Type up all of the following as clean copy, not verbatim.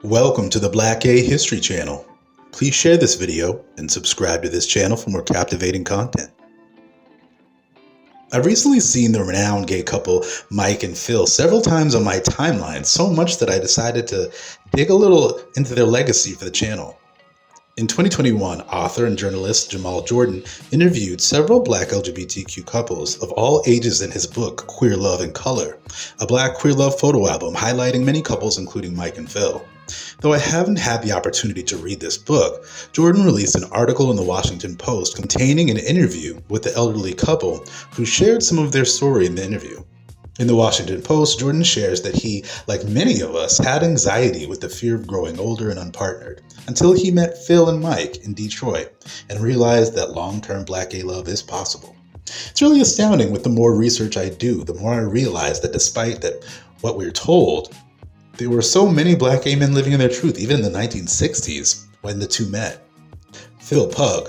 Welcome to the Black Gay History Channel. Please share this video and subscribe to this channel for more captivating content. I've recently seen the renowned gay couple Mike and Phil several times on my timeline, so much that I decided to dig a little into their legacy for the channel. In 2021, author and journalist Jamal Jordan interviewed several Black LGBTQ couples of all ages in his book, Queer Love in Color, a Black queer love photo album highlighting many couples including Mike and Phil. Though I haven't had the opportunity to read this book, Jordan released an article in the Washington Post containing an interview with the elderly couple who shared some of their story in the interview. In the Washington Post, Jordan shares that he, like many of us, had anxiety with the fear of growing older and unpartnered, until he met Phil and Mike in Detroit and realized that long-term Black gay love is possible. It's really astounding. With the more research I do, the more I realize that despite what we're told, there were so many Black gay men living in their truth, even in the 1960s when the two met. Phil Pugh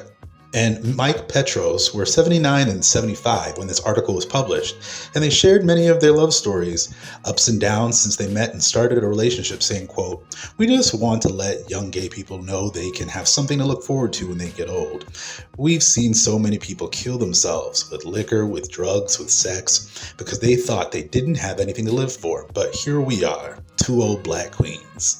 and Mike Petros were 79 and 75 when this article was published, and they shared many of their love stories, ups and downs since they met and started a relationship, saying, quote, "We just want to let young gay people know they can have something to look forward to when they get old. We've seen so many people kill themselves with liquor, with drugs, with sex, because they thought they didn't have anything to live for, but here we are, two old Black queens."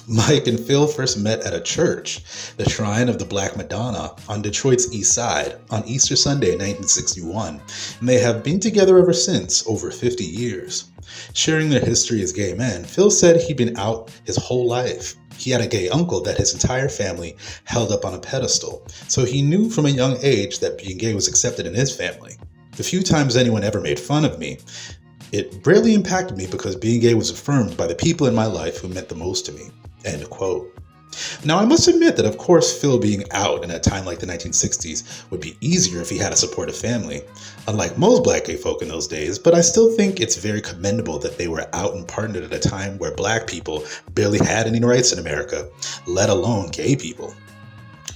Mike and Phil first met at a church, the Shrine of the Black Madonna, on Detroit's East Side, on Easter Sunday in 1961, and they have been together ever since, over 50 years. Sharing their history as gay men, Phil said he'd been out his whole life. He had a gay uncle that his entire family held up on a pedestal, so he knew from a young age that being gay was accepted in his family. The few times anyone ever made fun of me, it rarely impacted me because being gay was affirmed by the people in my life who meant the most to me. End quote. Now, I must admit that, of course, Phil being out in a time like the 1960s would be easier if he had a supportive family, unlike most Black gay folk in those days, but I still think it's very commendable that they were out and partnered at a time where Black people barely had any rights in America, let alone gay people.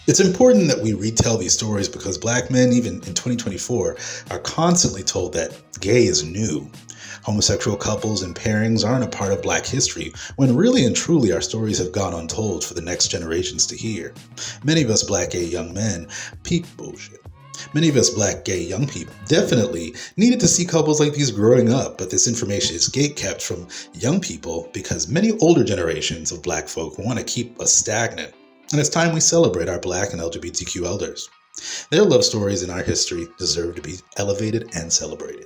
It's important that we retell these stories because Black men, even in 2024, are constantly told that gay is new. Homosexual couples and pairings aren't a part of Black history, when really and truly our stories have gone untold for the next generations to hear. Many of us Black gay young people definitely needed to see couples like these growing up, but this information is gatekept from young people because many older generations of Black folk want to keep us stagnant. And it's time we celebrate our Black and LGBTQ elders. Their love stories in our history deserve to be elevated and celebrated.